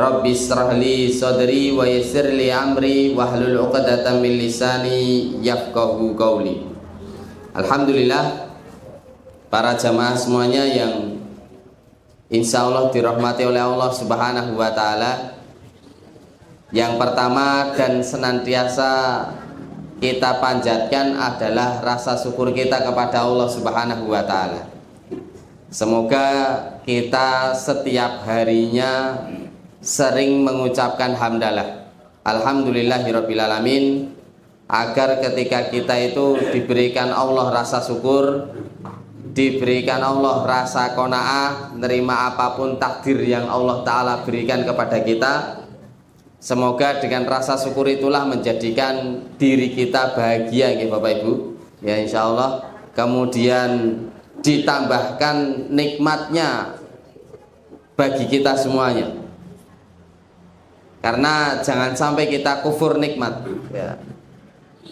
Rabbi shrah li sadri wa yassir li amri wahlul 'uqdatam min lisani yafqahu qawli. Alhamdulillah, para jamaah semuanya yang insya Allah dirahmati oleh Allah Subhanahu wa Ta'ala. Yang pertama dan senantiasa kita panjatkan adalah rasa syukur kita kepada Allah Subhanahu wa Ta'ala. Semoga kita setiap harinya sering mengucapkan hamdalah, alhamdulillahirabbil alamin, agar ketika kita itu diberikan Allah rasa syukur, diberikan Allah rasa qanaah, menerima apapun takdir yang Allah Ta'ala berikan kepada kita. Semoga dengan rasa syukur itulah menjadikan diri kita bahagia ya Bapak Ibu, ya insya Allah. Kemudian ditambahkan nikmatnya bagi kita semuanya, karena jangan sampai kita kufur nikmat ya.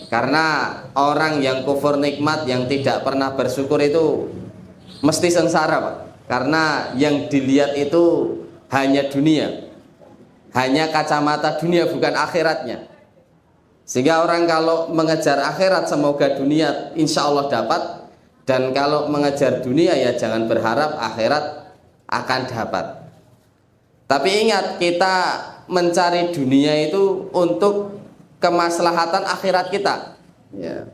Karena orang yang kufur nikmat, yang tidak pernah bersyukur itu mesti sengsara Pak. Karena yang dilihat itu hanya dunia, hanya kacamata dunia, bukan akhiratnya. Sehingga orang kalau mengejar akhirat semoga dunia insya Allah dapat, dan kalau mengejar dunia ya jangan berharap akhirat akan dapat. Tapi ingat, kita mencari dunia itu untuk kemaslahatan akhirat kita ya.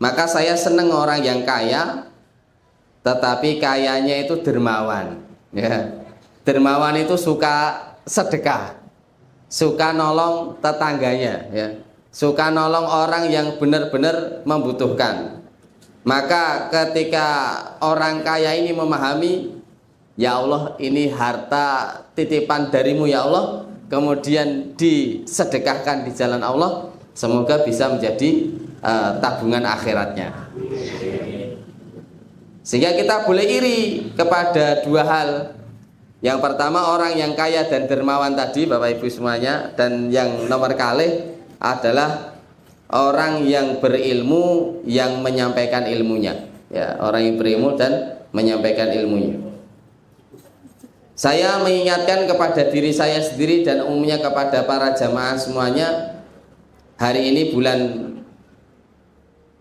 Maka saya senang orang yang kaya tetapi kayanya itu dermawan ya. Dermawan itu suka sedekah, suka nolong tetangganya ya, suka nolong orang yang benar-benar membutuhkan. Maka ketika orang kaya ini memahami, ya Allah ini harta titipan darimu ya Allah, kemudian disedekahkan di jalan Allah, semoga bisa menjadi tabungan akhiratnya. Sehingga kita boleh iri kepada dua hal. Yang pertama orang yang kaya dan dermawan tadi Bapak Ibu semuanya, dan yang nomor kalih adalah orang yang berilmu yang menyampaikan ilmunya ya, orang yang berilmu dan menyampaikan ilmunya. Saya mengingatkan kepada diri saya sendiri dan umumnya kepada para jamaah semuanya, hari ini bulan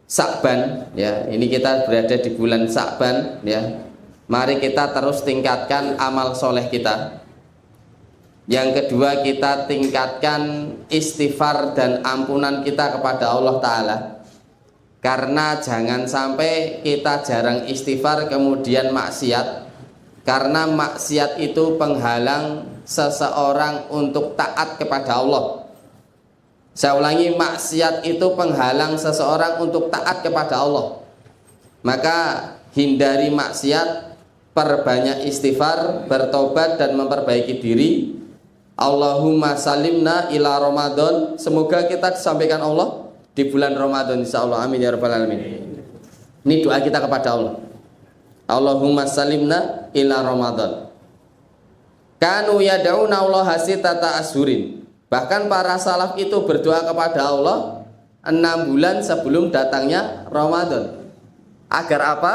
Sya'ban ya, ini kita berada di bulan Sya'ban ya. Mari kita terus tingkatkan amal soleh kita. Yang kedua, kita tingkatkan istighfar dan ampunan kita kepada Allah Ta'ala. Karena jangan sampai kita jarang istighfar kemudian maksiat. Karena maksiat itu penghalang seseorang untuk taat kepada Allah. Saya ulangi, maksiat itu penghalang seseorang untuk taat kepada Allah. Maka hindari maksiat, perbanyak istighfar, bertobat dan memperbaiki diri. Allahumma salimna ila Ramadan, semoga kita disampaikan Allah di bulan Ramadan insyaallah, amin ya rabbal alamin. Ini doa kita kepada Allah. Allahumma salimna ila Ramadan. Kanu yad'una Allah sitata ashurin. Bahkan para salaf itu berdoa kepada Allah 6 bulan sebelum datangnya Ramadan. Agar apa?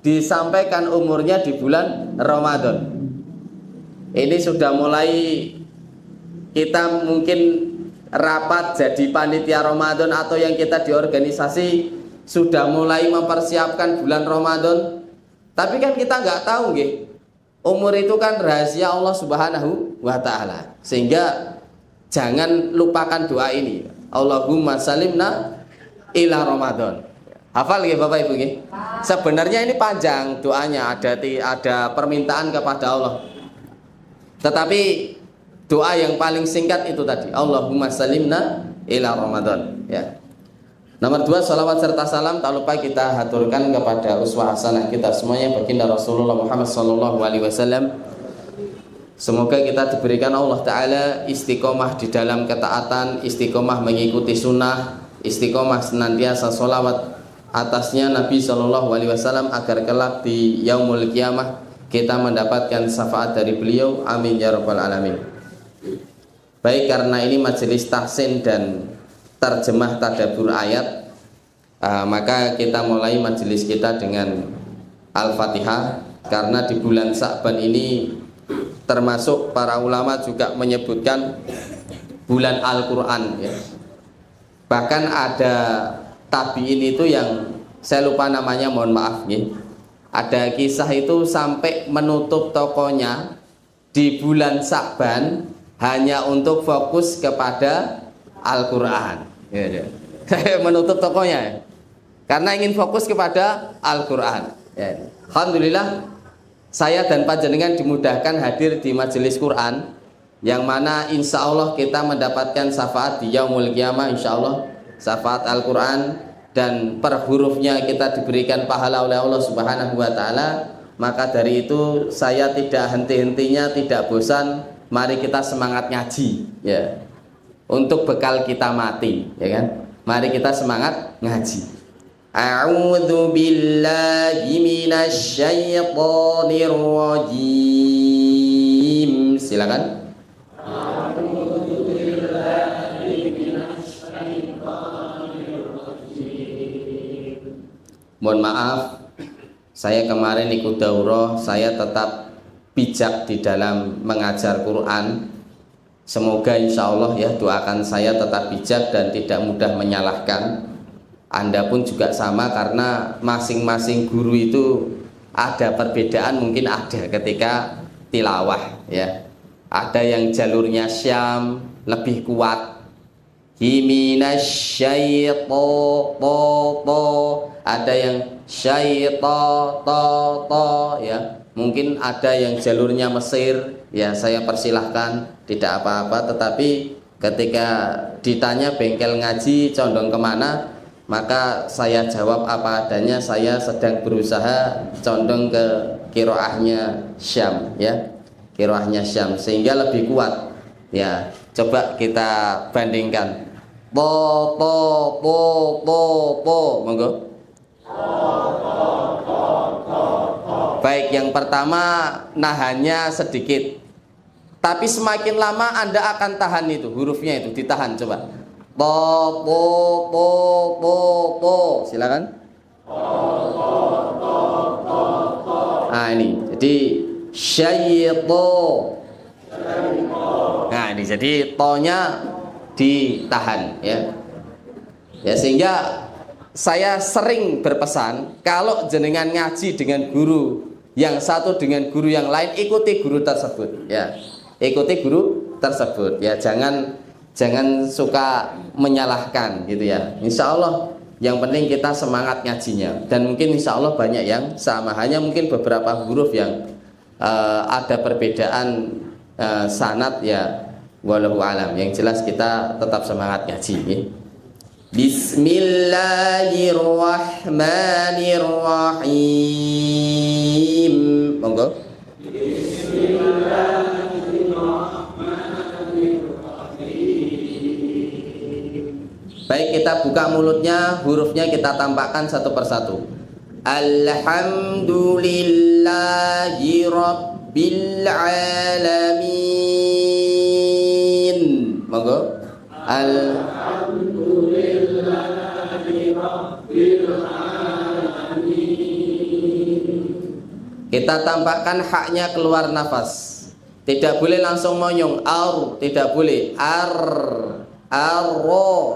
Disampaikan umurnya di bulan Ramadan. Ini sudah mulai kita mungkin rapat jadi panitia Ramadan, atau yang kita di organisasi sudah mulai mempersiapkan bulan Ramadan. Tapi kan kita nggak tahu nggih, umur itu kan rahasia Allah Subhanahu wa Ta'ala. Sehingga jangan lupakan doa ini, Allahumma salimna ila Ramadan. Hafal nggih Bapak Ibu nggih? Sebenarnya ini panjang doanya, ada permintaan kepada Allah. Tetapi doa yang paling singkat itu tadi, Allahumma salimna ila Ramadan ya. Nomor 2, salawat serta salam tak lupa kita haturkan kepada uswah hasanah kita semuanya, baginda Rasulullah Muhammad SAW. Semoga kita diberikan Allah Ta'ala istiqomah di dalam ketaatan, istiqomah mengikuti sunnah, istiqomah senantiasa salawat atasnya Nabi SAW, agar kelak di yaumul qiyamah kita mendapatkan syafaat dari beliau, amin ya rabbal alamin. Baik, karena ini majelis tahsin dan terjemah tadabbur ayat, maka kita mulai majelis kita dengan Al-Fatihah. Karena di bulan Sya'ban ini termasuk para ulama juga menyebutkan bulan Al-Quran ya. Bahkan ada tabiin itu yang saya lupa namanya, mohon maaf ya. Ada kisah itu sampai menutup tokonya di bulan Sa'ban hanya untuk fokus kepada Al-Quran ya. Menutup tokonya ya, karena ingin fokus kepada Al-Quran ya. Alhamdulillah saya dan panjenengan dimudahkan hadir di majelis Quran, yang mana insya Allah kita mendapatkan syafaat di yaumul qiyamah, insya Allah syafaat Al-Quran, dan per hurufnya kita diberikan pahala oleh Allah Subhanahu wa Ta'ala. Maka dari itu saya tidak henti-hentinya, tidak bosan, mari kita semangat ngaji ya, untuk bekal kita mati ya kan. Mari kita semangat ngaji. A'udzu billahi minasy syaithanir rajim. Silakan. Mohon maaf, saya kemarin ikut daurah, saya tetap bijak di dalam mengajar Quran. Semoga insya Allah ya, doakan saya tetap bijak dan tidak mudah menyalahkan. Anda pun juga sama, karena masing-masing guru itu ada perbedaan, mungkin ada ketika tilawah ya. Ada yang jalurnya Syam lebih kuat, himinasyaito to, ada yang syaito to ya. Mungkin ada yang jalurnya Mesir ya, saya persilahkan, tidak apa-apa. Tetapi ketika ditanya bengkel ngaji condong kemana, maka saya jawab apa adanya. Saya sedang berusaha condong ke kiroahnya Syam ya, kiroahnya Syam, sehingga lebih kuat ya. Coba kita bandingkan. Po, monggo. Baik, yang pertama nahannya sedikit, tapi semakin lama Anda akan tahan itu, hurufnya itu ditahan. Coba. Po, silakan. Nah ini, jadi syaito. Nah ini, jadi tonya ditahan ya. Ya, sehingga saya sering berpesan, kalau jenengan ngaji dengan guru yang satu dengan guru yang lain, ikuti guru tersebut ya. Ikuti guru tersebut ya, jangan suka menyalahkan gitu ya. Insya Allah yang penting kita semangat ngajinya, dan mungkin insya Allah banyak yang sama, hanya mungkin beberapa huruf yang ada perbedaan sanad ya, wallahu alam. Yang jelas kita tetap semangat ngaji ya. Bismillahirrahmanirrahim. Monggo. Baik, kita buka mulutnya, hurufnya kita tampakkan satu persatu. Alhamdulillahi rabbil alamin. Monggo. Kita tampakkan haknya keluar nafas. Tidak boleh langsung monyong. Ar, tidak boleh.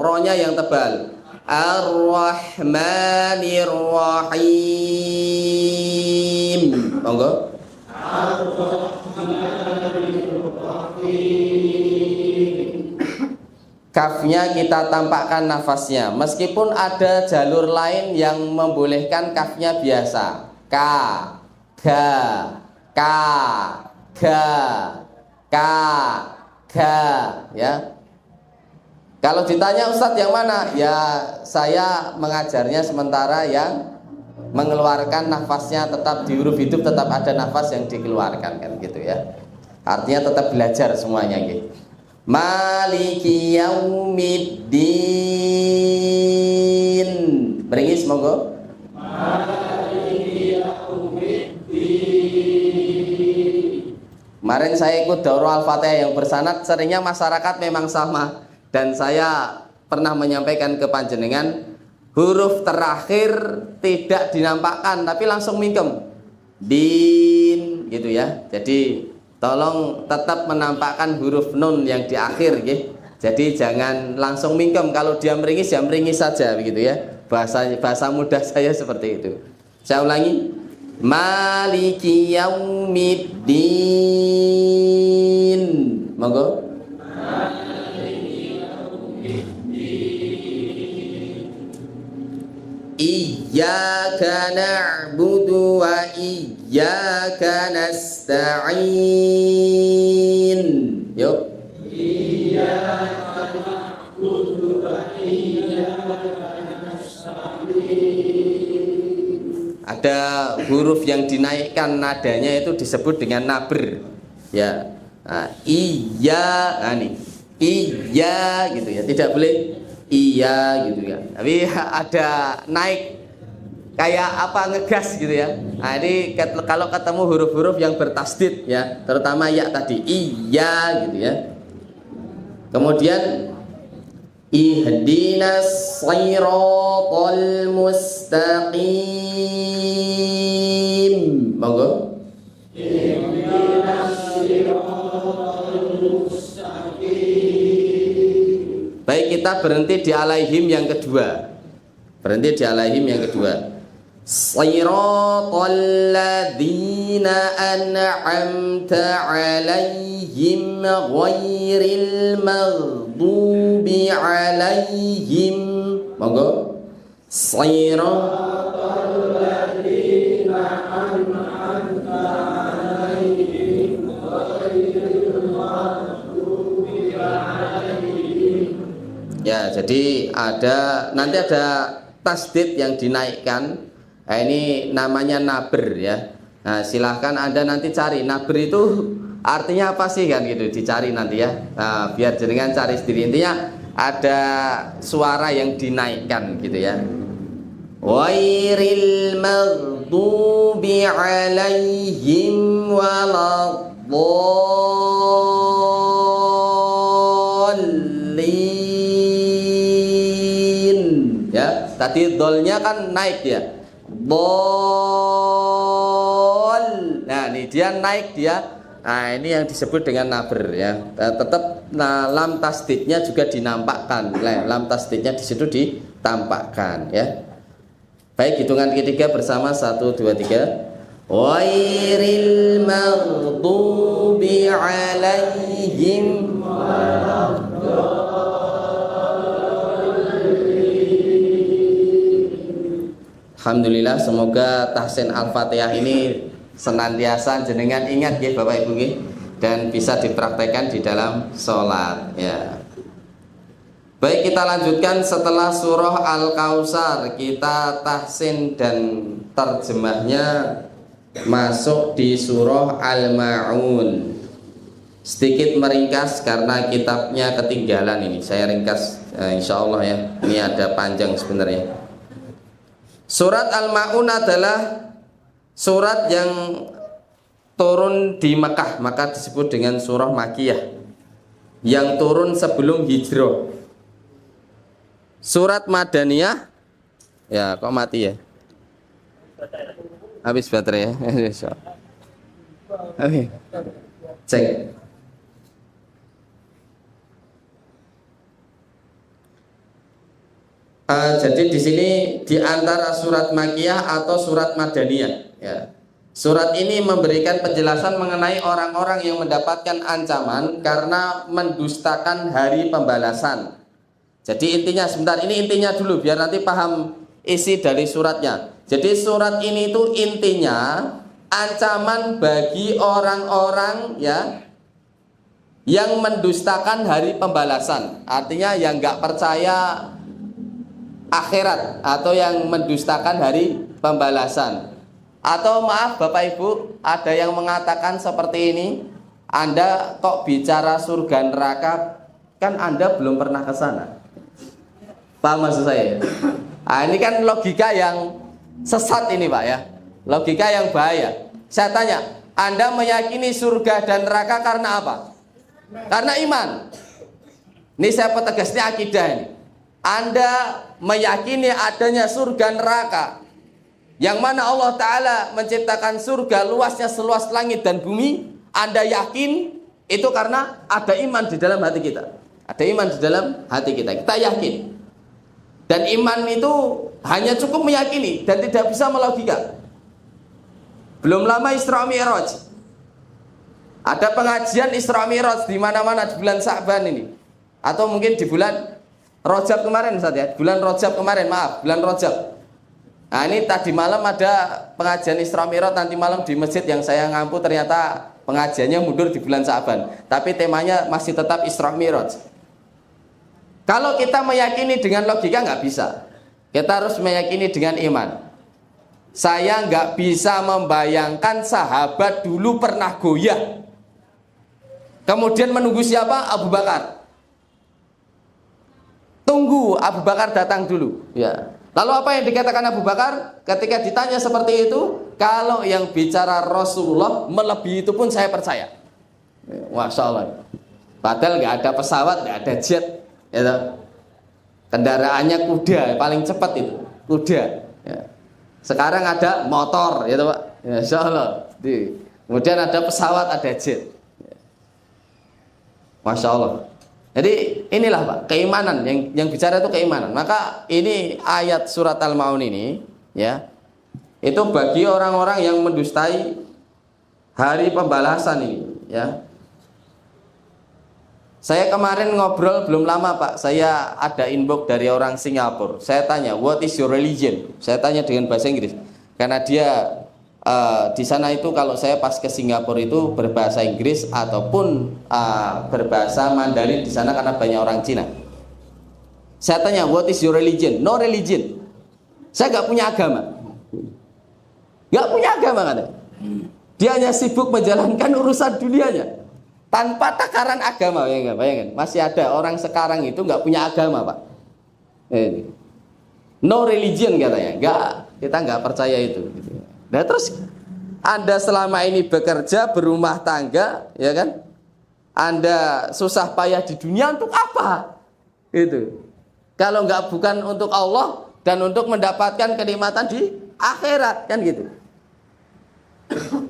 Ro-nya yang tebal. Ar-Rahmanir-Rahim. Monggo. Kafnya kita tampakkan nafasnya, meskipun ada jalur lain yang membolehkan kafnya biasa. Ka, ga, ya. Kalau ditanya Ustadz yang mana? Ya saya mengajarnya sementara yang mengeluarkan nafasnya tetap di huruf hidup, tetap ada nafas yang dikeluarkan kan gitu ya. Artinya tetap belajar semuanya gitu. Maliki yaumiddin. Beringis monggo. Maliki yaumiddin. Kemarin saya ikut daurah Al-Fatihah yang bersanad, seringnya masyarakat memang sama, dan saya pernah menyampaikan ke panjenengan, huruf terakhir tidak dinampakkan tapi langsung mingkem. Din gitu ya. Jadi tolong tetap menampakkan huruf nun yang di akhir nggih. Jadi jangan langsung mingkem, kalau dia meringis ya meringis saja begitu ya. Bahasa mudah saya seperti itu. Saya ulangi. Maliki yaumiddin. Monggo. Iyyaka na'budu wa iyyaka nasta'in. Yuk. Iyyaka na'budu wa iyyaka nasta'in. Ada huruf yang dinaikkan nadanya itu disebut dengan nabr. Ya. Nah, iya, nah nih. Iya gitu ya. Tidak boleh iya gitu ya. Tapi ada naik kayak apa ngegas gitu ya. Nah, ini kalau ketemu huruf-huruf yang bertasdid ya, terutama ya tadi iya gitu ya. Kemudian ihdinas shiratal mustaqim. Monggo. Baik, kita berhenti di alaihim yang kedua. Berhenti di alaihim yang kedua. Shiratal ladzina an'amta alaihim ghairil maghdubi alaihim. Monggo. Shiratal ladzina an'amta alaihim ghairil maghdubi alaihim. Ya, jadi nanti ada tasdid yang dinaikkan. Nah, ini namanya nabr ya. Nah, silahkan Anda nanti cari nabr itu artinya apa sih kan gitu, dicari nanti ya. Nah, biar jenengan cari sendiri. Intinya ada suara yang dinaikkan gitu ya. Wairil maghdubi alaihim waladdallin. Ya, tadi dolnya kan naik ya. Bol. Nah, ini dia naik dia. Nah, ini yang disebut dengan nabr ya. Tetap lam tasdidnya juga dinampakkan. Lam tasdidnya di situ ditampakkan ya. Baik, hitungan ketiga bersama 1 2 3. Wairil maghdubi alaihim waladdallin. Alhamdulillah, semoga tahsin Al-Fatihah ini senantiasa jenengan ingat ya Bapak Ibu nggih, dan bisa dipraktekkan di dalam sholat ya. Baik, kita lanjutkan setelah surah Al-Kautsar, kita tahsin dan terjemahnya masuk di surah Al-Ma'un. Sedikit meringkas karena kitabnya ketinggalan ini, saya ringkas insya Allah ya. Ini ada panjang sebenarnya. Surat Al-Ma'un adalah surat yang turun di Makkah, maka disebut dengan surah Makkiyah, yang turun sebelum hijrah. Surat Madaniyah, ya kok mati ya? Habis baterai ya? Oke, cek. Jadi di sini di antara surat Makkiyah atau surat Madaniyah ya. Surat ini memberikan penjelasan mengenai orang-orang yang mendapatkan ancaman karena mendustakan hari pembalasan. Jadi intinya, sebentar, ini intinya dulu biar nanti paham isi dari suratnya. Jadi surat ini itu intinya ancaman bagi orang-orang ya yang mendustakan hari pembalasan. Artinya yang nggak percaya akhirat atau yang mendustakan hari pembalasan. Atau maaf Bapak Ibu, ada yang mengatakan seperti ini, Anda kok bicara surga neraka, kan Anda belum pernah ke sana. Paham maksud saya? Nah, ini kan logika yang sesat ini Pak ya. Logika yang bahaya. Saya tanya, Anda meyakini surga dan neraka karena apa? Karena iman. Ini saya pertegasnya akidah ini. Anda meyakini adanya surga neraka, yang mana Allah Ta'ala menciptakan surga luasnya seluas langit dan bumi, Anda yakin itu karena ada iman di dalam hati kita. Ada iman di dalam hati kita. Kita yakin. Dan iman itu hanya cukup meyakini dan tidak bisa melogika. Belum lama Isra Mi'raj. Ada pengajian Isra Mi'raj di mana-mana di bulan Sa'ban ini. Atau mungkin di bulan Rajab kemarin Ustaz ya. Bulan Rajab kemarin, maaf, bulan Rajab. Nah, ini tadi malam ada pengajian Isra Mi'raj, nanti malam di masjid yang saya ngampu ternyata pengajiannya mundur di bulan Sa'ban. Tapi temanya masih tetap Isra Mi'raj. Kalau kita meyakini dengan logika nggak bisa. Kita harus meyakini dengan iman. Saya nggak bisa membayangkan sahabat dulu pernah goyah. Kemudian menunggu siapa? Abu Bakar. Tunggu Abu Bakar datang dulu. Ya. Lalu apa yang dikatakan Abu Bakar? Ketika ditanya seperti itu, kalau yang bicara Rasulullah melebihi itu pun saya percaya. Masya Allah. Padahal nggak ada pesawat, nggak ada jet. Ya, kendaraannya kuda, paling cepat itu kuda. Ya. Sekarang ada motor, ya Pak. Ya, Insya Allah. Kemudian ada pesawat, ada jet. Ya. Masya Allah. Jadi inilah Pak, keimanan yang bicara itu keimanan. Maka ini ayat surat Al-Maun ini, ya, itu bagi orang-orang yang mendustai hari pembalasan ini, ya. Saya kemarin ngobrol belum lama Pak, saya ada inbox dari orang Singapura. Saya tanya, what is your religion? Saya tanya dengan bahasa Inggris, karena dia di sana itu kalau saya pas ke Singapura itu berbahasa Inggris ataupun berbahasa Mandarin di sana karena banyak orang Cina. Saya tanya, what is your religion? No religion. Saya nggak punya agama. Nggak punya agama katanya. Dia hanya sibuk menjalankan urusan dunianya tanpa takaran agama. Bayangkan, masih ada orang sekarang itu nggak punya agama Pak. No religion katanya. Kita nggak percaya itu. Nah terus Anda selama ini bekerja, berumah tangga, ya kan? Anda susah payah di dunia untuk apa? Itu. Kalau bukan untuk Allah dan untuk mendapatkan kenikmatan di akhirat, kan gitu.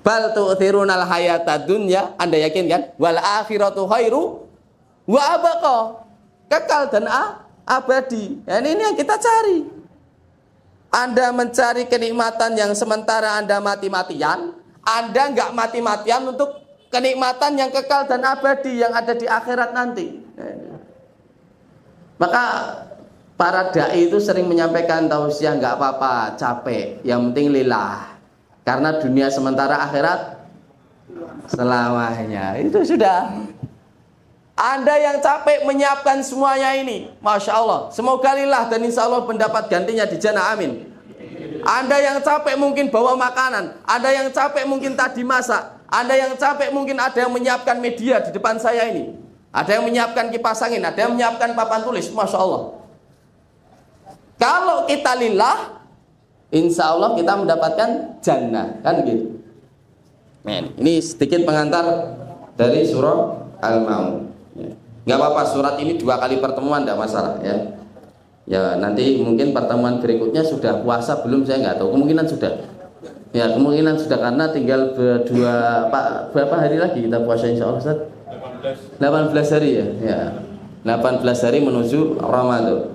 Bal tu'thirunal hayatad dunya, Anda yakin kan? Wal akhiratu khairu wa abqa. Kekal dan abadi. Ya, ini yang kita cari. Anda mencari kenikmatan yang sementara Anda mati-matian, Anda nggak mati-matian untuk kenikmatan yang kekal dan abadi yang ada di akhirat nanti. Maka para dai itu sering menyampaikan tausiah, nggak apa-apa, capek, yang penting lillah. Karena dunia sementara, akhirat selamanya. Itu sudah. Anda yang capek menyiapkan semuanya ini, Masya Allah, semoga lillah dan insya Allah mendapat gantinya di jannah, amin. Anda yang capek mungkin bawa makanan, Anda yang capek mungkin tadi masak, Anda yang capek mungkin ada yang menyiapkan media di depan saya ini, ada yang menyiapkan kipas angin, ada yang menyiapkan papan tulis, Masya Allah. Kalau kita lillah, insya Allah kita mendapatkan jannah, kan gitu. Ini sedikit pengantar dari surah Al-Maun. Nggak apa-apa, surat ini 2 kali pertemuan tidak masalah ya. Ya nanti mungkin pertemuan berikutnya sudah puasa belum, saya nggak tahu, kemungkinan sudah. Ya kemungkinan sudah karena tinggal berapa hari lagi kita puasa insya Allah Ustaz? 18 hari ya. 18 hari menuju Ramadan.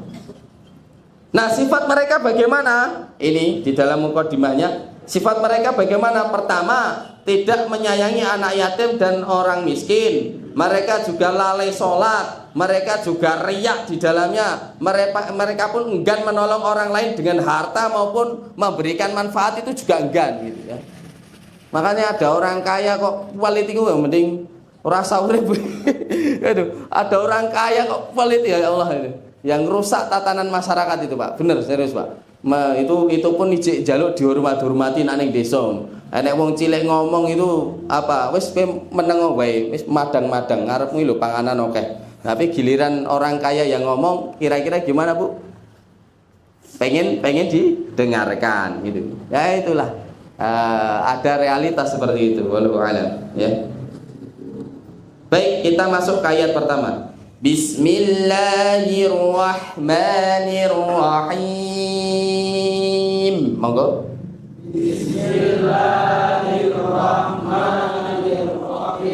Nah sifat mereka bagaimana? Ini di dalam mukadimahnya. Sifat mereka bagaimana? Pertama, tidak menyayangi anak yatim dan orang miskin. Mereka juga lalai sholat, mereka juga riak di dalamnya. Mereka pun enggan menolong orang lain dengan harta maupun memberikan manfaat, itu juga enggan gitu ya. Makanya ada orang kaya kok quality gue mending rasa urip. Aduh, ada orang kaya kok quality ya Allah itu. Yang rusak tatanan masyarakat itu Pak. Bener serius Pak. Itu pun ijik jaluk dihormati nang desa. Nek wong cilik ngomong itu apa wis meneng wae, wis madang-madang ngarepmu lho panganan oke. Tapi giliran orang kaya yang ngomong kira-kira gimana Bu? Pengen didengarkan gitu. Ya itulah. Ada realitas seperti itu, wallahu a'lam ya. Baik, kita masuk ke ayat pertama. Bismillahirrahmanirrahim. Monggo. Bismillahirrahmanirrahim.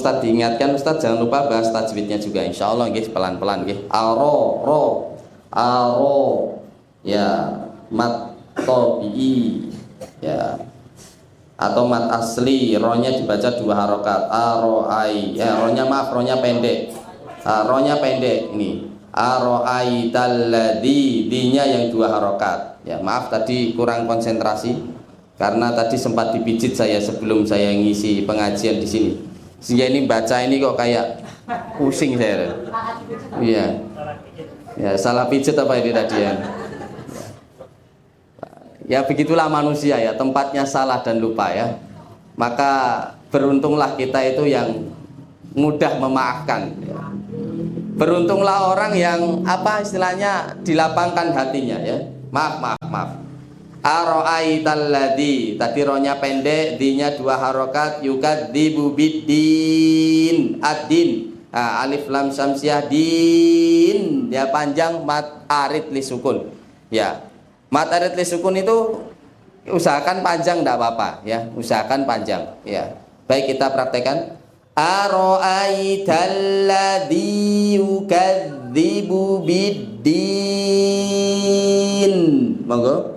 Ustadz diingatkan, Ustadz jangan lupa bahas tajwidnya juga, insya Allah nggih, pelan-pelan nggih. Aro, ya, mat tobi'i, ya, atau mat asli, ronya dibaca 2 harokat. Aro'ai, ya, ronya pendek, ronya pendek ini. Aro'ai talladzi, dinya yang 2 harokat. Ya, maaf tadi kurang konsentrasi karena tadi sempat dipijit saya sebelum saya ngisi pengajian di sini. Sehingga ini baca ini kok kayak pusing saya. Iya. Ya, salah pijit apa ini tadi ya? Ya begitulah manusia ya, tempatnya salah dan lupa ya. Maka beruntunglah kita itu yang mudah memaafkan ya. Beruntunglah orang yang apa istilahnya dilapangkan hatinya ya. Maaf. Aro'aital ladzi, tadi ronya pendek, dinya 2 harokat, yukadzibu biddin, ad-din, alif lam syamsiah, din, ya panjang, mat arid li sukun, ya, mat arid li sukun itu usahakan panjang, tidak apa-apa, ya, usahakan panjang, ya. Baik, kita praktekkan. Aro'aital ladzi yukadzibu biddin, monggo.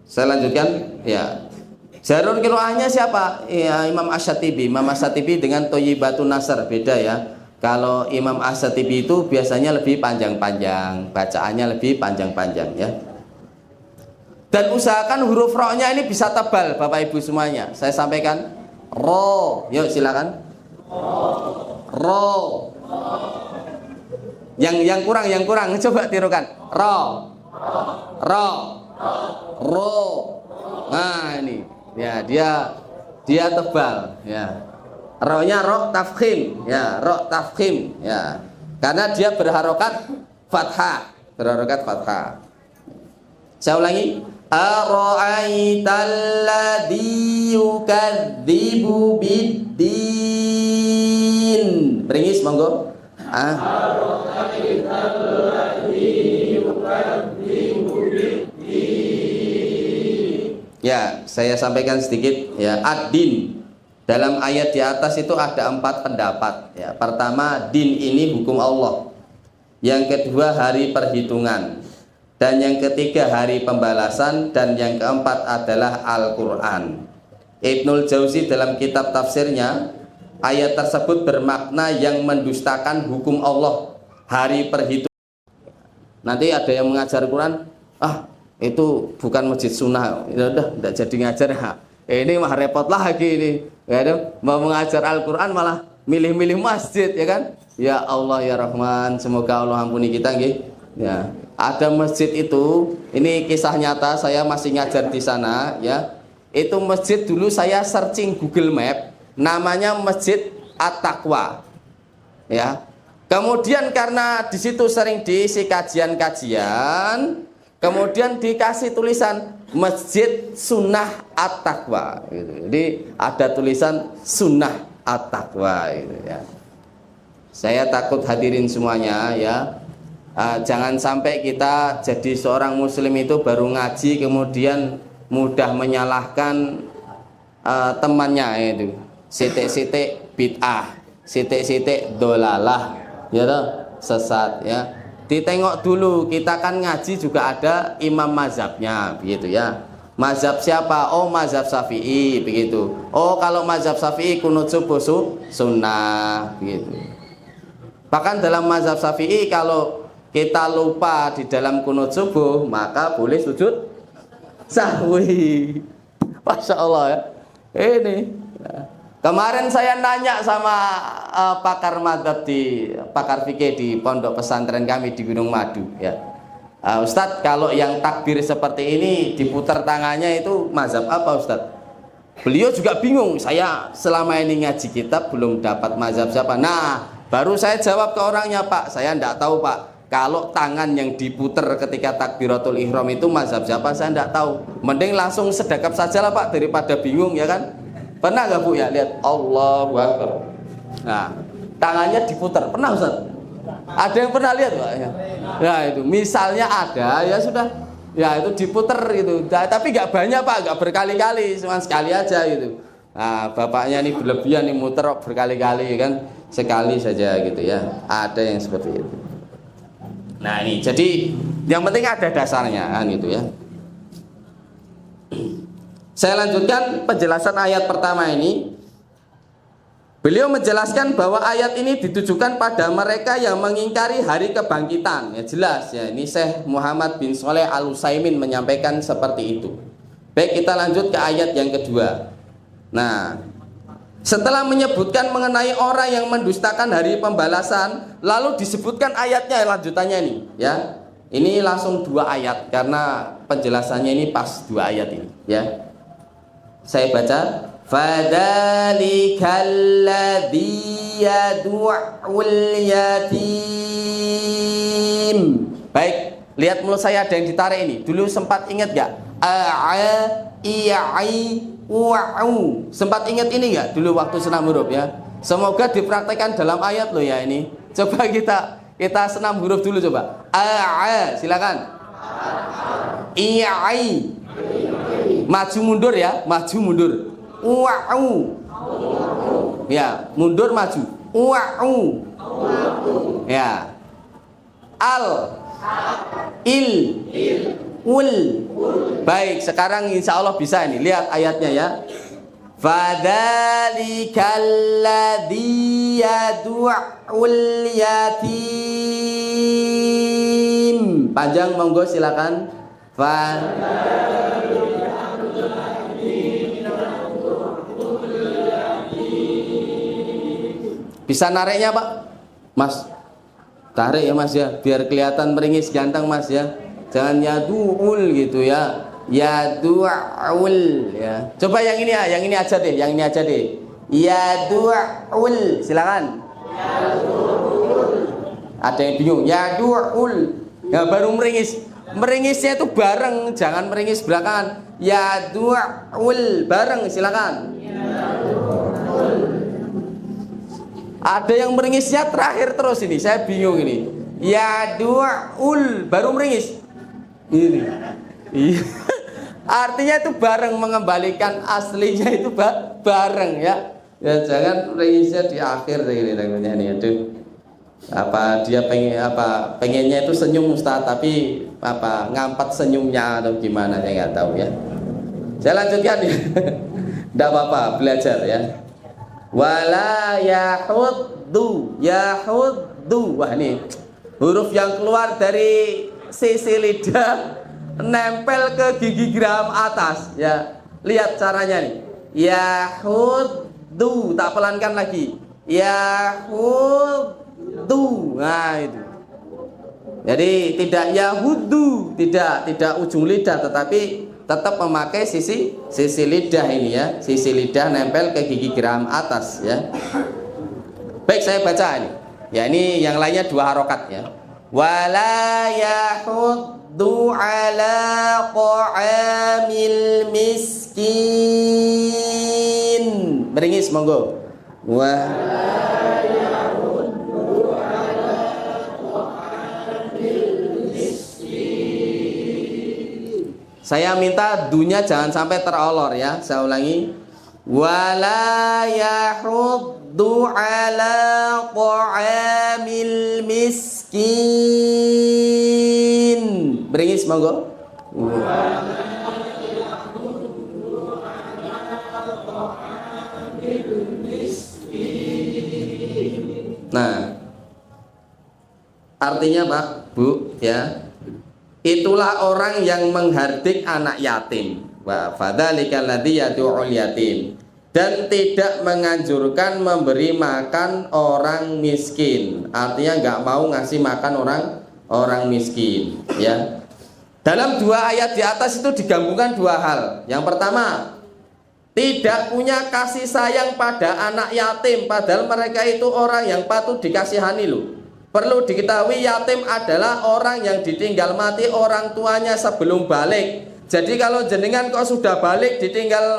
Saya lanjutkan ya. Jarur kiroahnya siapa? Ya, Imam Asy-Syatibi. Imam Asy-Syatibi dengan Thayyibatun Nasr beda ya. Kalau Imam Asy-Syatibi itu biasanya lebih panjang-panjang, bacaannya lebih panjang-panjang ya. Dan usahakan huruf ro-nya ini bisa tebal Bapak Ibu semuanya. Saya sampaikan ro, yuk silakan. Ro. Yang kurang coba tirukan. Ro. Nah ini ya, dia tebal ya. Ro-nya ro tafkhim ya, ro tafkhim ya. Karena dia berharokat fathah, Saya ulangi. Ara'aital ladzi yukadzibu biddin. Beringis monggo. Ara'aital ladzi yukadzibu biddin. Ya, saya sampaikan sedikit ya, ad-din. Dalam ayat di atas itu ada 4 pendapat ya. Pertama, din ini hukum Allah. Yang kedua, hari perhitungan. Dan yang ketiga, hari pembalasan. Dan yang keempat adalah Al-Quran. Ibnul Jauzi dalam kitab tafsirnya, ayat tersebut bermakna yang mendustakan hukum Allah, hari perhitungan. Nanti ada yang mengajar Quran, itu bukan masjid sunnah, ya udah tidak jadi ngajar ya. Ini mah repot lagi ini, ya, mau mengajar Al-Quran malah milih-milih masjid ya kan. Ya Allah ya Rahman, semoga Allah ampuni kita nggih. Ya, ada masjid itu, ini kisah nyata, saya masih ngajar di sana ya. Itu masjid dulu saya searching Google Map, namanya Masjid At-Taqwa. Ya. Kemudian karena di situ sering diisi kajian-kajian, kemudian dikasih tulisan Masjid Sunnah At-Taqwa gitu. Jadi ada tulisan Sunnah At-Taqwa gitu ya. Saya takut hadirin semuanya ya, jangan sampai kita jadi seorang muslim itu baru ngaji kemudian mudah menyalahkan temannya itu. Sitik-sitik bid'ah, sitik-sitik dolalah, ya toh, sesat ya. Ditengok dulu, kita kan ngaji juga ada imam mazhabnya begitu ya. Mazhab siapa? Oh, mazhab Syafi'i begitu. Oh, kalau mazhab Syafi'i kunut subuh sunnah begitu. Bahkan dalam mazhab Syafi'i kalau kita lupa di dalam kunut subuh maka boleh sujud sahwi. Masya Allah ya. Ini kemarin saya nanya sama pakar madhab pakar fikih di pondok pesantren kami di Gunung Madu ya. Ustadz, kalau yang takbir seperti ini diputar tangannya itu mazhab apa Ustadz? Beliau juga bingung. Saya selama ini ngaji kitab belum dapat mazhab siapa. Nah, baru saya jawab ke orangnya, Pak, saya enggak tahu Pak, kalau tangan yang diputar ketika takbiratul ihram itu mazhab siapa, saya enggak tahu. Mending langsung sedekap saja lah Pak, daripada bingung ya kan. Pernah gak Bu ya lihat Allahu Akbar, nah tangannya diputar, pernah Ustaz? Ada yang pernah lihat Pak? Ya itu misalnya ada ya sudah, ya itu diputer gitu. Tapi nggak banyak Pak, nggak berkali-kali, cuma sekali aja gitu. Nah bapaknya ini berlebihan nih muter berkali-kali kan, sekali saja gitu ya. Ada yang seperti itu. Nah ini jadi yang penting ada dasarnya kan gitu ya. Saya lanjutkan penjelasan ayat pertama ini. Beliau menjelaskan bahwa ayat ini ditujukan pada mereka yang mengingkari hari kebangkitan. Ya jelas ya, ini Syekh Muhammad bin Shalih Al-Utsaimin menyampaikan seperti itu. Baik, kita lanjut ke ayat yang kedua. Nah, setelah menyebutkan mengenai orang yang mendustakan hari pembalasan, lalu disebutkan ayatnya lanjutannya nih ya. Ini langsung 2 ayat karena penjelasannya ini pas 2 ayat ini ya. Saya baca, fadzalikal ladzi yad'ul yatim. Baik, lihat mulut saya ada yang ditarik ini. Dulu sempat ingat enggak? Sempat ingat ini enggak dulu waktu senam huruf ya? Semoga dipraktekkan dalam ayat loh ya ini. Coba kita senam huruf dulu coba. Silakan. Maju mundur ya, maju mundur. Ya, mundur maju. Ya. Ul. Baik, sekarang insya Allah bisa ini. Lihat ayatnya ya. Fadzalikal ladzi yad'ul yatim. Panjang monggo silakan. Bisa nariknya Pak? Mas, tarik ya Mas ya, biar kelihatan meringis ganteng Mas ya. Jangan yadu'ul gitu ya. Yadu'ul ya. Coba yang ini ya, yang ini aja deh, yang ini aja deh. Yadu'ul, silakan. Ada yang bingung, yadu'ul. Ya baru meringis. Meringisnya itu bareng, jangan meringis belakangan. Yadu'ul, bareng silakan. Ada yang meringisnya terakhir terus ini, saya bingung ini. Yadu'ul, baru meringis. Ini. Iya. Artinya itu bareng, mengembalikan aslinya itu bareng ya. Ya jangan meringisnya di akhir ini namanya nih. Aduh. Apa dia pengennya itu senyum Ustaz, tapi ngampat senyumnya atau gimana saya nggak tahu ya. Saya lanjutkan ya. Tidak apa-apa, belajar ya. Wala yahuddu. Wah ini huruf yang keluar dari sisi lidah nempel ke gigi geram atas ya. Lihat caranya nih. Yahuddu, tak pelankan lagi. Yahuddu. Nah itu. Jadi tidak yahuddu, tidak ujung lidah, tetapi tetap memakai sisi lidah ini ya, sisi lidah nempel ke gigi geram atas ya. Baik, saya baca ini. Ya ini yang lainnya 2 harokat ya. Wala yahuddu ala ta'amil miskin. Meringis monggo. Wala yahuddu ala ta'amil miskin. Saya minta dunya jangan sampai terolor ya. Saya ulangi. Wala yahuddu ala ta'amil miskin. Beringis monggo. Nah, artinya Pak, Bu ya. Itulah orang yang menghardik anak yatim. Wa fadzalikal ladzi yad'ul yatim. Dan tidak menganjurkan memberi makan orang miskin. Artinya nggak mau ngasih makan orang miskin ya. Dalam 2 ayat di atas itu digabungkan 2 hal. Yang pertama, tidak punya kasih sayang pada anak yatim, padahal mereka itu orang yang patut dikasihani loh. Perlu diketahui yatim adalah orang yang ditinggal mati orang tuanya sebelum balik. Jadi kalau jenengan kok sudah balik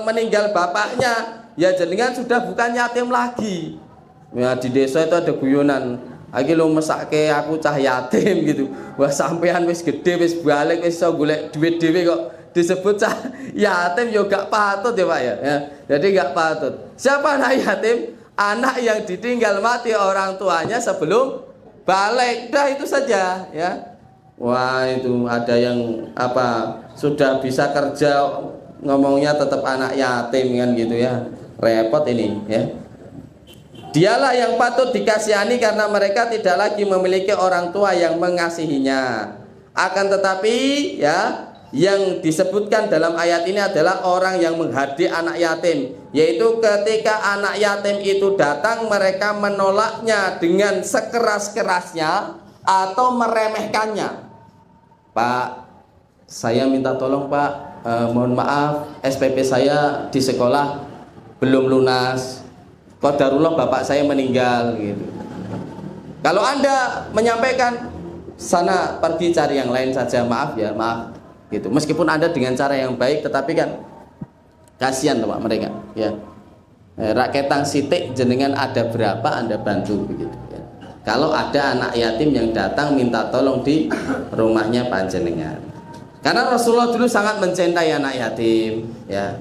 meninggal bapaknya, ya jenengan sudah bukan yatim lagi. Ya di desa itu ada guyonan, Iki lho mesake aku cah yatim gitu. Wah sampean wis gede wis balik wis iso golek duit dhewe kok disebut cah yatim yo gak patut ya Pak ya. Jadi gak patut. Siapa anak yatim? Anak yang ditinggal mati orang tuanya sebelum balik. Dah itu saja ya. Wah itu ada yang apa sudah bisa kerja ngomongnya tetap anak yatim kan gitu ya. Repot ini ya. Dialah yang patut dikasihani karena mereka tidak lagi memiliki orang tua yang mengasihinya. Akan tetapi ya, yang disebutkan dalam ayat ini adalah orang yang menghardik anak yatim, yaitu ketika anak yatim itu datang mereka menolaknya dengan sekeras-kerasnya atau meremehkannya. Pak, saya minta tolong Pak, mohon maaf SPP saya di sekolah belum lunas. Qadarullah bapak saya meninggal gitu. Kalau Anda menyampaikan sana pergi cari yang lain saja, maaf ya, maaf gitu. Meskipun Anda dengan cara yang baik tetapi kan kasihan loh Pak mereka ya. Raketang sitik jenengan ada berapa Anda bantu begitu ya. Kalau ada anak yatim yang datang minta tolong di rumahnya panjenengan. Karena Rasulullah dulu sangat mencintai anak yatim ya.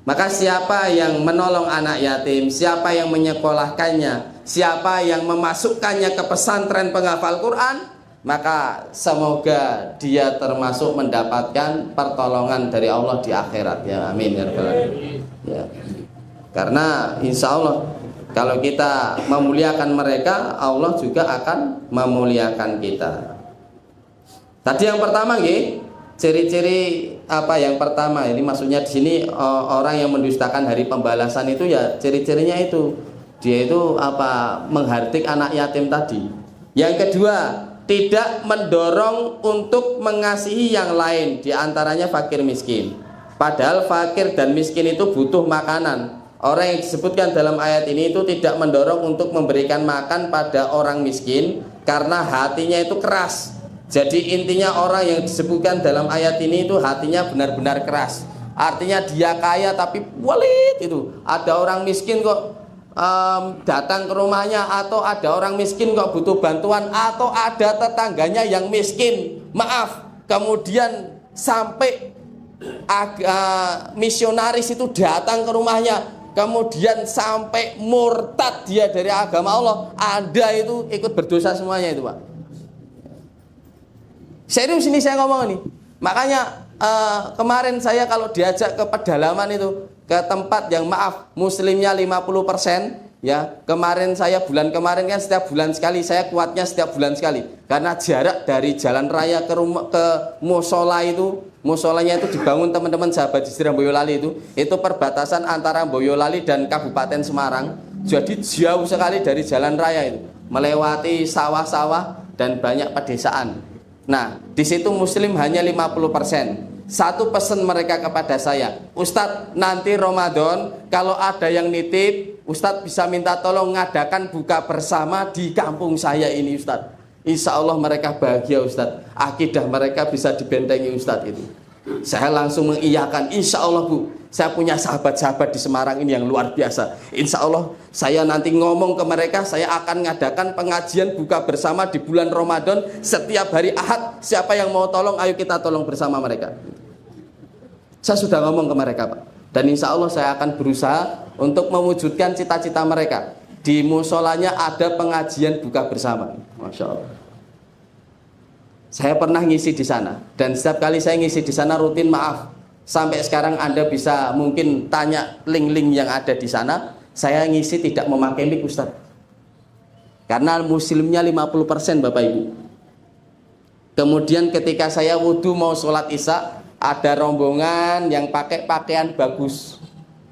Maka siapa yang menolong anak yatim, siapa yang menyekolahkannya, siapa yang memasukkannya ke pesantren penghafal Quran, maka semoga dia termasuk mendapatkan pertolongan dari Allah di akhirat ya. Amin ya rabbal alamin. Ya. Karena insya Allah kalau kita memuliakan mereka, Allah juga akan memuliakan kita. Tadi yang pertama nggih, ciri-ciri apa yang pertama ini maksudnya di sini orang yang mendustakan hari pembalasan itu ya ciri-cirinya itu dia itu apa menghardik anak yatim tadi. Yang kedua, tidak mendorong untuk mengasihi yang lain, diantaranya fakir miskin. Padahal fakir dan miskin itu butuh makanan. Orang yang disebutkan dalam ayat ini itu tidak mendorong untuk memberikan makan pada orang miskin karena hatinya itu keras. Jadi intinya orang yang disebutkan dalam ayat ini itu hatinya benar-benar keras. Artinya dia kaya tapi walit itu. Ada orang miskin kok datang ke rumahnya, atau ada orang miskin kok butuh bantuan, atau ada tetangganya yang miskin. Maaf, kemudian sampai misionaris itu datang ke rumahnya, kemudian sampai murtad dia dari agama Allah. Anda itu ikut berdosa semuanya itu Pak. Serius ini saya ngomong ini. Makanya kemarin saya kalau diajak ke pedalaman itu, ke tempat yang maaf muslimnya 50% ya. Kemarin saya bulan kemarin kan setiap bulan sekali, saya kuatnya setiap bulan sekali. Karena jarak dari jalan raya ke rumah ke musola itu, musolanya itu dibangun teman-teman sahabat Jizrah Boyolali itu perbatasan antara Boyolali dan Kabupaten Semarang. Jadi jauh sekali dari jalan raya itu, melewati sawah-sawah dan banyak pedesaan. Nah, di situ muslim hanya 50%. Satu pesan mereka kepada saya, Ustadz, nanti Ramadan kalau ada yang nitip, Ustadz bisa minta tolong ngadakan buka bersama di kampung saya ini Ustadz. Insya Allah mereka bahagia Ustadz. Akidah mereka bisa dibentengi Ustadz itu. Saya langsung mengiyakan, insya Allah Bu, saya punya sahabat-sahabat di Semarang ini yang luar biasa. Insya Allah saya nanti ngomong ke mereka, saya akan ngadakan pengajian buka bersama di bulan Ramadan setiap hari Ahad. Siapa yang mau tolong, ayo kita tolong bersama mereka. Saya sudah ngomong ke mereka Pak. Dan insya Allah saya akan berusaha untuk mewujudkan cita-cita mereka. Di musolanya ada pengajian buka bersama. Masya Allah. Saya pernah ngisi di sana, dan setiap kali saya ngisi di sana rutin, maaf, sampai sekarang Anda bisa mungkin tanya link-link yang ada di sana. Saya ngisi tidak memakai mic Ustaz, karena muslimnya 50% Bapak Ibu. Kemudian ketika saya wudhu mau sholat isya, ada rombongan yang pakai pakaian bagus,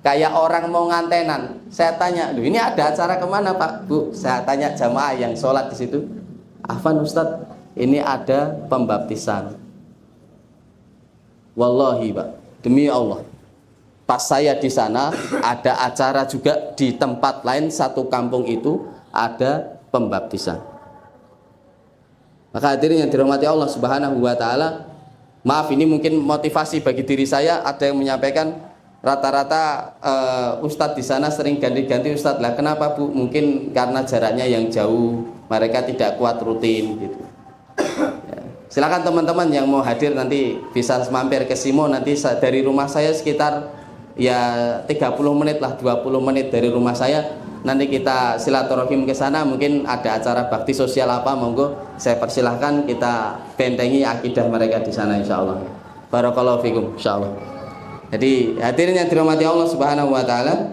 kayak orang mau ngantenan. Saya tanya, loh ini ada acara kemana Pak Bu? Saya tanya jamaah yang sholat di situ, Afan Ustadz, ini ada pembaptisan. Wallahi Pak, demi Allah, pas saya di sana ada acara juga di tempat lain, satu kampung itu ada pembaptisan. Maka hadirin yang dirahmati Allah Subhanahu wa taala, maaf ini mungkin motivasi bagi diri saya. Ada yang menyampaikan, rata-rata ustadz di sana sering ganti-ganti ustadz lah. Kenapa Bu? Mungkin karena jaraknya yang jauh, mereka tidak kuat rutin gitu. Ya. Silakan teman-teman yang mau hadir nanti bisa mampir ke Simo. Nanti dari rumah saya sekitar ya 30 menit lah, 20 menit dari rumah saya. Nanti kita silaturahim ke sana. Mungkin ada acara bakti sosial apa, monggo saya persilahkan kita bentengi akidah mereka di sana insyaallah. Barakallahu fikum insyaallah. Jadi hadirin yang dirahmati Allah Subhanahu wa taala,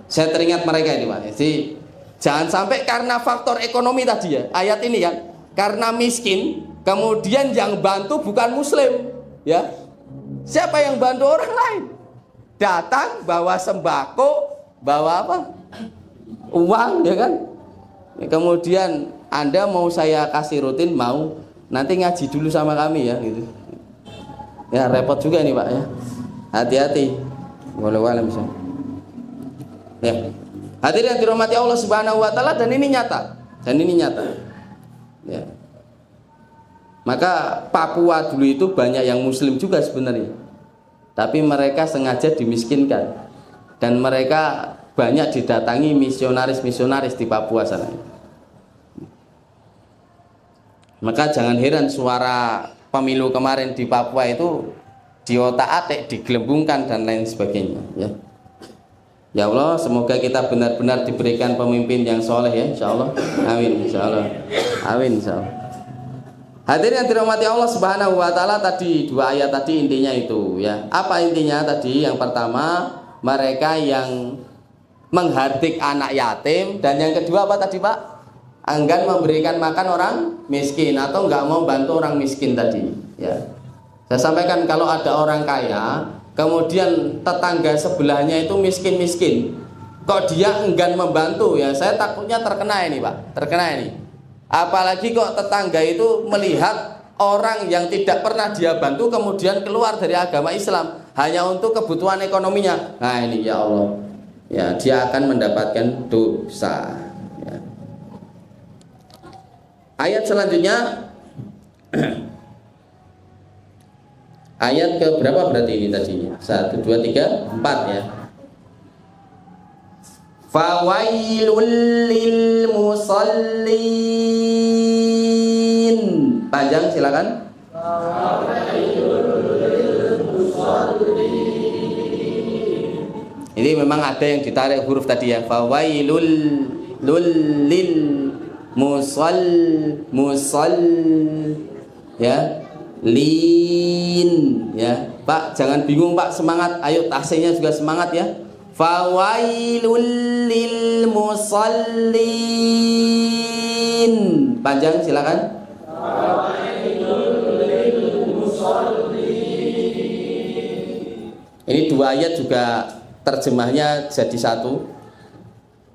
saya teringat mereka ini Pak. Jadi jangan sampai karena faktor ekonomi tadi ya, ayat ini kan, karena miskin, kemudian yang bantu bukan muslim, ya. Siapa yang bantu orang lain? Datang bawa sembako, bawa apa? Uang, ya kan? Kemudian Anda mau saya kasih rutin, mau, nanti ngaji dulu sama kami ya gitu. Ya repot juga nih Pak ya. Hati-hati. Wallahualam bisa. Ya. Hadirin yang dirahmati Allah Subhanahu wa taala, dan ini nyata. Dan ini nyata. Ya. Maka Papua dulu itu banyak yang muslim juga sebenarnya. Tapi mereka sengaja dimiskinkan. Dan mereka banyak didatangi misionaris-misionaris di Papua sana. Maka jangan heran suara pemilu kemarin di Papua itu diotak-atik, digelembungkan dan lain sebagainya ya. Ya Allah, semoga kita benar-benar diberikan pemimpin yang soleh ya insyaallah. Amin insyaallah. Amin insyaallah. Hadirin yang dirahmati Allah Subhanahu wa taala, tadi dua ayat tadi intinya itu ya. Apa intinya tadi? Yang pertama, mereka yang menghardik anak yatim, dan yang kedua apa tadi Pak? Enggan memberikan makan orang miskin atau enggak mau bantu orang miskin tadi ya. Saya sampaikan kalau ada orang kaya, kemudian tetangga sebelahnya itu miskin-miskin, kok dia enggan membantu ya, saya takutnya terkena ini Pak, terkena ini. Apalagi kok tetangga itu melihat orang yang tidak pernah dia bantu kemudian keluar dari agama Islam hanya untuk kebutuhan ekonominya. Nah ini ya Allah, ya dia akan mendapatkan dosa ya. Ayat selanjutnya ayat ke berapa berarti ini tadi? 1, 2, 3, 4 ya. Fawailul lil musallin. Panjang silakan. Fawailul lil musallin. Ini memang ada yang ditarik huruf tadi ya. Fawailul lil musall ya. Lin ya Pak, jangan bingung Pak, semangat, ayo tasenya juga semangat ya. Fawailul lil musallin. Panjang silakan. Fawailul lil musallin. Ini dua ayat juga terjemahnya jadi satu.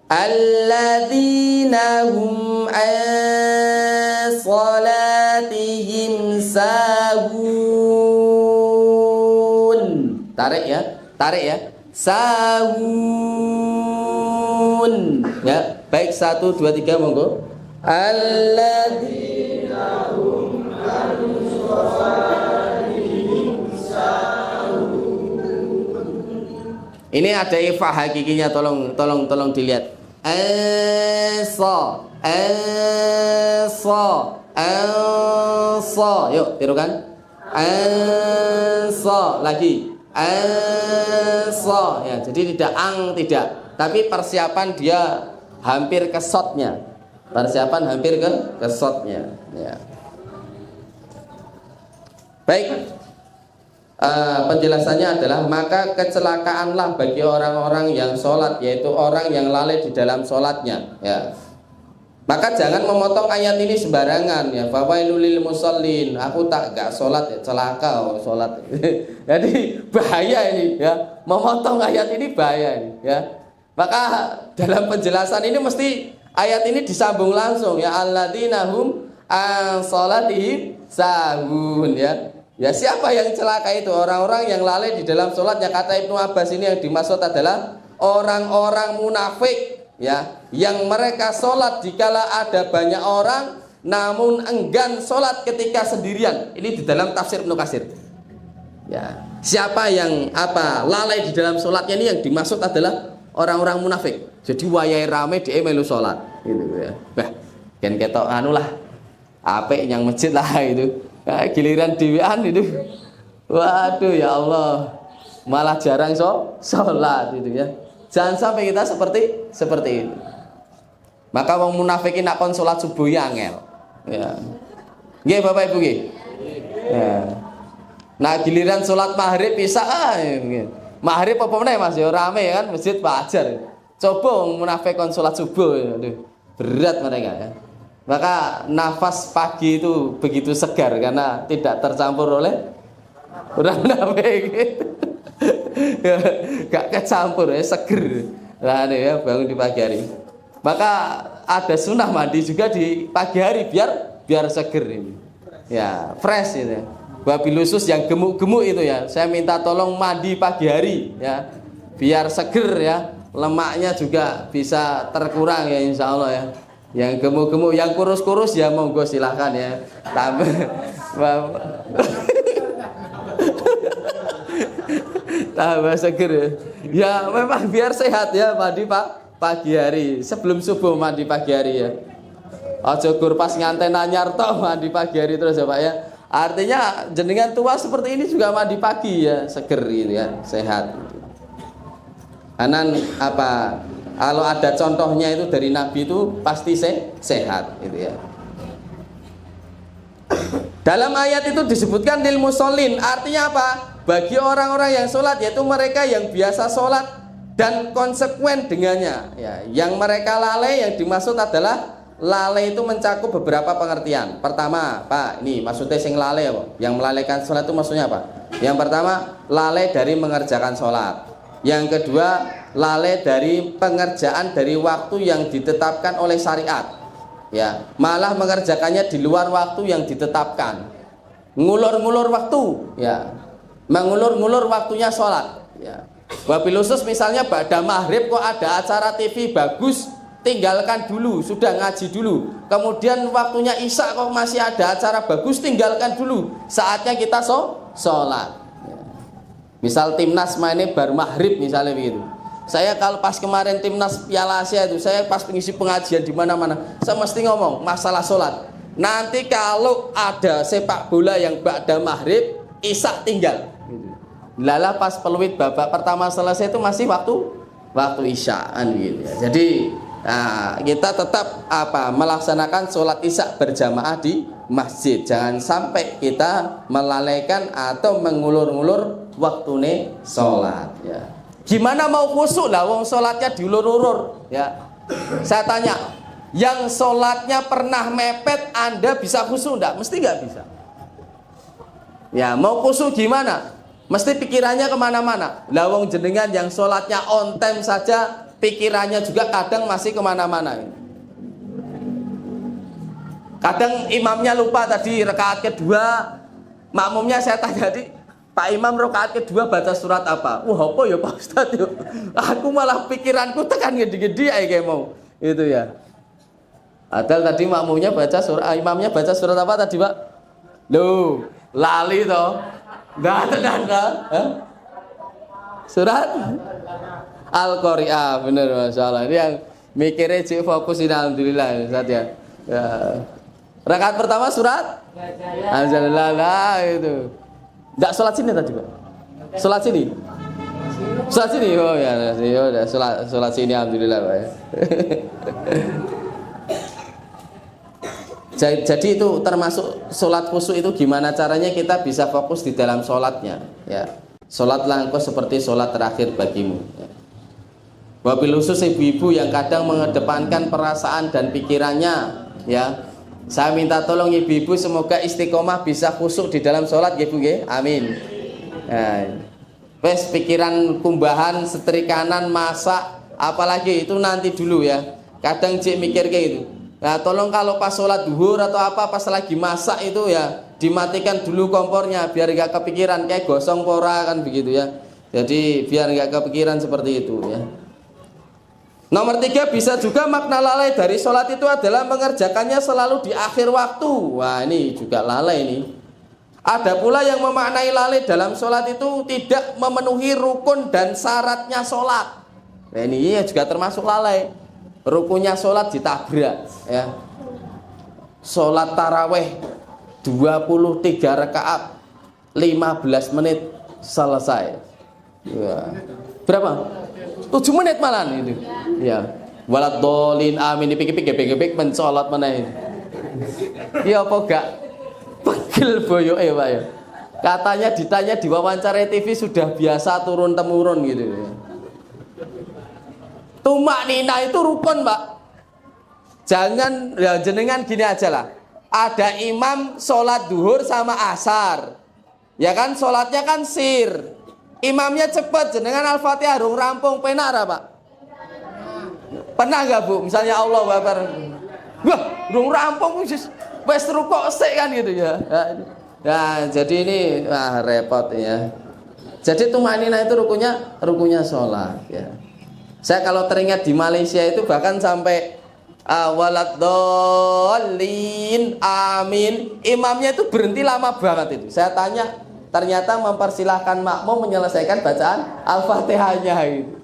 Alladzina hum salatihim sahun. Tarik ya, sahun ya. Baik, 1, 2, 3 monggo. Alladzina hum salatihim sahun. Ini ada ifah hakikinya, tolong dilihat. Yuk tirukan. Lagi. Ya, jadi tidak tidak, tapi persiapan dia hampir ke shotnya. Persiapan hampir ke shotnya ya. Baik. Penjelasannya adalah maka kecelakaanlah bagi orang-orang yang sholat, yaitu orang yang lalai di dalam sholatnya ya. Maka jangan memotong ayat ini sembarangan ya. Fawailul lil musallin, aku gak sholat ya, celaka sholat. Jadi bahaya ini ya, memotong ayat ini bahaya ini ya. Maka dalam penjelasan ini mesti ayat ini disambung langsung ya. Alladzina hum an sholatihim sahun ya. Ya, siapa yang celaka itu? Orang-orang yang lalai di dalam sholatnya. Kata Ibnu Abbas ini yang dimaksud adalah orang-orang munafik ya, yang mereka sholat dikala ada banyak orang, namun enggan sholat ketika sendirian. Ini di dalam tafsir Ibnu Katsir ya. Siapa yang lalai di dalam sholatnya, ini yang dimaksud adalah orang-orang munafik. Jadi wayai rame dia melu sholat gitu ya. Bah, kan ketok anu lah apik yang masjid lah itu. Nah, giliran dhewean itu. Waduh ya Allah. Malah jarang sholat gitu ya. Jangan sampai kita seperti itu. Maka wong munafikin nak kon sholat subuh ya angel. Ya. Nggih Bapak Ibu nggih. Ya. Nah giliran sholat maghrib bisa maghrib apa meneh Mas ya rame kan masjid wajar. Coba wong munafik kon sholat subuh, aduh, berat mereka ya. Maka nafas pagi itu begitu segar karena tidak tercampur oleh orang munafik. Gak kecampur ya, seger. Nah ini ya bangun di pagi hari. Maka ada sunnah mandi juga di pagi hari biar seger ini. Ya fresh itu. Ya. Wabil khusus yang gemuk-gemuk itu ya, saya minta tolong mandi pagi hari ya, biar seger ya, lemaknya juga bisa terkurang ya insya Allah ya. Yang gemuk-gemuk, yang kurus-kurus ya monggo silahkan ya. Tambah, tambah seger ya. Ya memang biar sehat ya mandi pagi hari, sebelum subuh mandi pagi hari ya. Aja gur pas nganten anyar toh mandi pagi hari terus ya Pak ya. Artinya jenengan tua seperti ini juga mandi pagi ya, seger gitu ya, sehat. Anan kalau ada contohnya itu dari Nabi itu pasti sehat gitu ya. Dalam ayat itu disebutkan lil musallin, artinya apa? Bagi orang-orang yang sholat, yaitu mereka yang biasa sholat dan konsekuen dengannya ya. Yang mereka lalai, yang dimaksud adalah lalai itu mencakup beberapa pengertian. Pertama, Pak, ini maksudnya sing lalai apa? Yang melalaikan sholat itu maksudnya apa? Yang pertama, lalai dari mengerjakan sholat. Yang kedua, lalai dari pengerjaan dari waktu yang ditetapkan oleh syariat. Ya, malah mengerjakannya di luar waktu yang ditetapkan. Ngulur-ngulur waktu, ya. Mengulur-ngulur waktunya sholat, ya. Wabil khusus misalnya pada maghrib kok ada acara TV bagus, tinggalkan dulu, sudah ngaji dulu. Kemudian waktunya isya kok masih ada acara bagus, tinggalkan dulu. Saatnya kita sholat. Misal timnas mainnya bar maghrib misalnya begitu. Saya kalau pas kemarin timnas Piala Asia itu, saya pas mengisi pengajian di mana-mana, saya mesti ngomong masalah sholat. Nanti kalau ada sepak bola yang ba'da maghrib, isya tinggal. Lala pas peluit babak pertama selesai itu masih waktu isyaan gitu. Jadi kita tetap melaksanakan sholat isya berjamaah di masjid. Jangan sampai kita melalaikan atau mengulur-ulur waktune sholat ya. Gimana mau khusyuk lah wong sholatnya diulur-ulur ya. Saya tanya, yang sholatnya pernah mepet Anda bisa khusyuk enggak? Mesti enggak bisa ya. Mau khusyuk gimana? Mesti pikirannya kemana-mana. Lah wong jenengan yang sholatnya on time saja pikirannya juga kadang masih kemana-mana. Kadang imamnya lupa tadi rakaat kedua, makmumnya saya tanya tadi, Pak Imam rakaat kedua baca surat apa? Apa ya Pak Ustadz yuk. Aku malah pikiranku tekan gede-gede aja mau itu ya. Padahal tadi makmumnya baca surat, imamnya baca surat apa tadi Pak? Loh, lali toh. Enggak. Surat Al-Qari'ah, bener Masya Allah. Ini yang mikirnya cik fokus ini alhamdulillah Ustaz ya. Rakaat pertama surat Alhamdulillah itu. Enggak sholat sini tadi Pak? Sholat sini? Sholat sini? Oh ya, udah sholat sini alhamdulillah Pak ya. Jadi itu termasuk sholat khusyuk itu gimana caranya kita bisa fokus di dalam sholatnya ya. Sholatlah engkau seperti sholat terakhir bagimu ya. Wabil khusus ibu-ibu yang kadang mengedepankan perasaan dan pikirannya ya. Saya minta tolong ibu-ibu semoga istiqomah bisa khusyuk di dalam sholat ya Bu ya. Amin ya. Wes pikiran kumbahan, setrikanan, masak apalagi itu nanti dulu ya. Kadang cik mikir kayak gitu. Nah tolong kalau pas sholat duhur atau apa pas lagi masak itu ya dimatikan dulu kompornya biar gak kepikiran kayak gosong pora kan begitu ya. Jadi biar gak kepikiran seperti itu ya. Nomor 3, bisa juga makna lalai dari sholat itu adalah mengerjakannya selalu di akhir waktu. Wah ini juga lalai ini. Ada pula yang memaknai lalai dalam sholat itu tidak memenuhi rukun dan syaratnya sholat. Nah, ini juga termasuk lalai. Rukunnya sholat ditabrak, ya. Sholat taraweh 23 rakaat 15 menit selesai. Ya. Berapa? 7 menit malah itu. Ya. Walad dolin amin dipikir-pikir mencolot mana ini. Ya apa gak? Pegel boyoke Pak ya. Katanya ditanya di wawancara TV sudah biasa turun temurun gitu ya. Tumak nina itu rukun Pak. Jangan ya, jenengan gini aja lah. Ada imam sholat duhur sama asar. Ya kan sholatnya kan sir. Imamnya cepat, jenengan Al-Fatihah rung rampung penak ra Pak? Pernah gak Bu? Misalnya Allah Akbar. Wah, rung rampung wis rukuk sik kan gitu ya. Ya, jadi ini repot ya. Jadi tumanina itu rukunnya sholat ya. Saya kalau teringat di Malaysia itu bahkan sampai waladhdallin amin, imamnya itu berhenti lama banget itu. Saya tanya, ternyata mempersilahkan makmum menyelesaikan bacaan Al-Fatihahnya itu.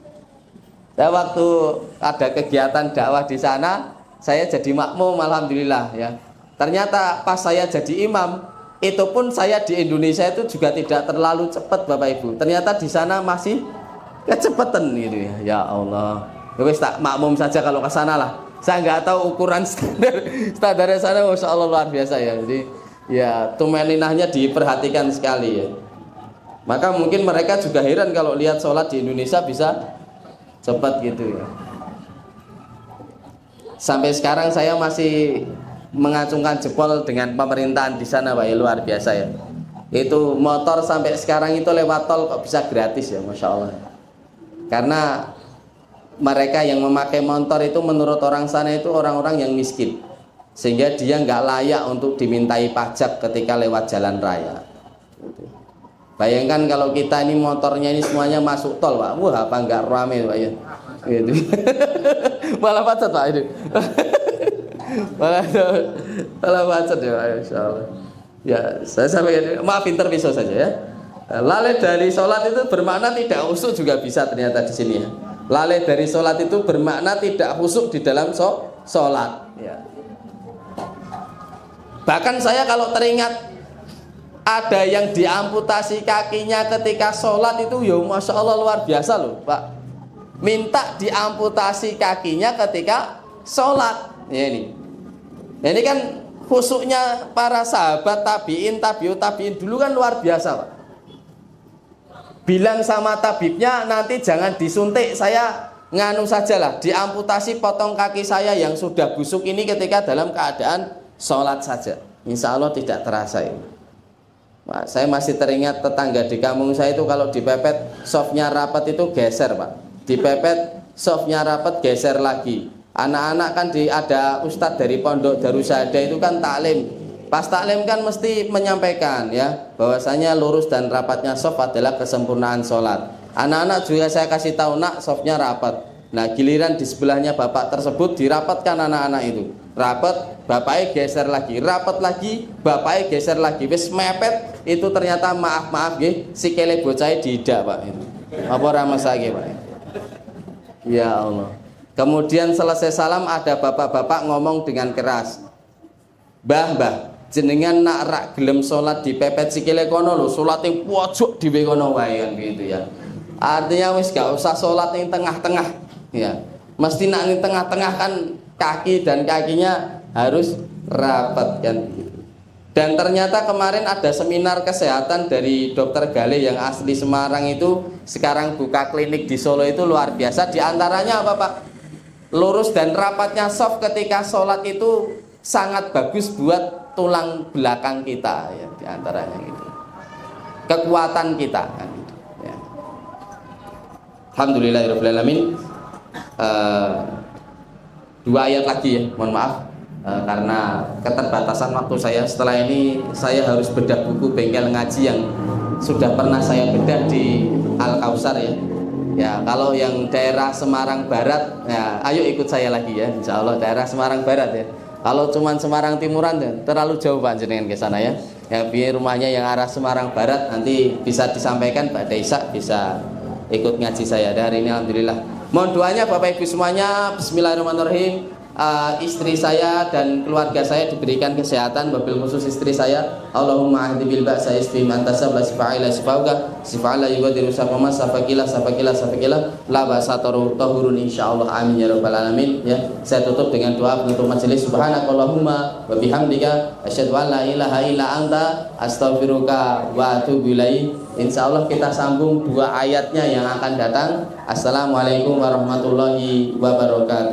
Saya waktu ada kegiatan dakwah di sana, saya jadi makmum alhamdulillah ya. Ternyata pas saya jadi imam, itu pun saya di Indonesia itu juga tidak terlalu cepat Bapak Ibu. Ternyata di sana masih kecepatan gitu ya. Ya Allah. Ya wis tak makmum saja kalau ke sana lah. Saya nggak tahu ukuran standarnya sana, masya Allah luar biasa ya. Jadi ya tumaninahnya diperhatikan sekali ya. Maka mungkin mereka juga heran kalau lihat sholat di Indonesia bisa cepat gitu ya. Sampai sekarang saya masih mengacungkan jempol dengan pemerintahan di sana Pak ya, luar biasa ya. Itu motor sampai sekarang itu lewat tol kok bisa gratis ya, masya Allah. Karena mereka yang memakai motor itu menurut orang sana itu orang-orang yang miskin, sehingga dia nggak layak untuk dimintai pajak ketika lewat jalan raya. Bayangkan kalau kita ini motornya ini semuanya masuk tol Pak, wah apa nggak rame Pak ya, gitu. Malah macet Pak itu. malah macet ya, insya Allah. Ya, saya sampaikan, maaf intermezzo saja ya. Lalai dari sholat itu bermakna tidak khusyuk juga bisa ternyata di sini ya. Lalai dari sholat itu bermakna tidak khusyuk di dalam sholat. Ya. Bahkan saya kalau teringat ada yang diamputasi kakinya ketika sholat itu, ya masya Allah luar biasa loh Pak. Minta diamputasi kakinya ketika sholat. Ya ini. Ini kan khusyuknya para sahabat tabiin, tabiut tabiin dulu kan luar biasa Pak. Bilang sama tabibnya nanti jangan disuntik, saya nganu sajalah, diamputasi potong kaki saya yang sudah busuk ini ketika dalam keadaan sholat saja. Insya Allah tidak terasa ini. Nah, saya masih teringat tetangga di kampung saya itu kalau dipepet softnya rapat itu geser Pak. Dipepet softnya rapat geser lagi. Anak-anak kan ada ustadz dari pondok Darussaada itu kan taklim. Pas taklim kan mesti menyampaikan ya bahwasanya lurus dan rapatnya soft adalah kesempurnaan sholat. Anak-anak juga saya kasih tahu nak softnya rapat. Nah giliran di sebelahnya bapak tersebut dirapatkan anak-anak itu. Rapat, bapaknya geser lagi, rapat lagi, bapaknya geser lagi. Wis mepet itu ternyata maaf si kele bocah diidak Pak itu. Apa ramasake Pak? Ya Allah. Kemudian selesai salam ada bapak-bapak ngomong dengan keras, Mbah, jenengan nak rak gelem sholat di pepet sikile kono lho, sholat yang pojok di kono wae gitu ya. Artinya wis gak usah sholat yang tengah-tengah ya. Mesti nak yang tengah-tengah kan kaki dan kakinya harus rapat kan gitu. Dan ternyata kemarin ada seminar kesehatan dari Dokter Gale yang asli Semarang itu sekarang buka klinik di Solo itu luar biasa. Di antaranya apa Pak? Lurus dan rapatnya soft ketika sholat itu sangat bagus buat tulang belakang kita ya, di antaranya gitu. Kekuatan kita kan gitu, ya. Alhamdulillahirabbil alamin. Dua ayat lagi ya, mohon maaf karena keterbatasan waktu saya. Setelah ini saya harus bedah buku bengkel ngaji yang sudah pernah saya bedah di Al-Kausar ya. Ya, kalau yang daerah Semarang Barat, ya, ayo ikut saya lagi ya, insya Allah daerah Semarang Barat ya. Kalau cuman Semarang Timuran ya, terlalu jauh Pak jenengan ke sana ya. yang rumahnya yang arah Semarang Barat, nanti bisa disampaikan Pak Daisak bisa ikut ngaji saya hari ini. Alhamdulillah. Mohon doanya Bapak Ibu semuanya. Bismillahirrahmanirrahim. Istri saya dan keluarga saya diberikan kesehatan, wabil khusus istri saya. Allahumma ahdi bil ba'sa isfi man tasab la sifa'ila sifauka sifa'ala yugadiru safama safakila la ba'sa tahurun insyaallah, amin ya rabbal alamin. Ya, saya tutup dengan doa penutup majelis. Subhanakallahumma wa bihamdika asyhadu an la ilaha illa anta astaghfiruka wa atubu ilaik. Insyaallah kita sambung dua ayatnya yang akan datang. Assalamualaikum warahmatullahi wabarakatuh.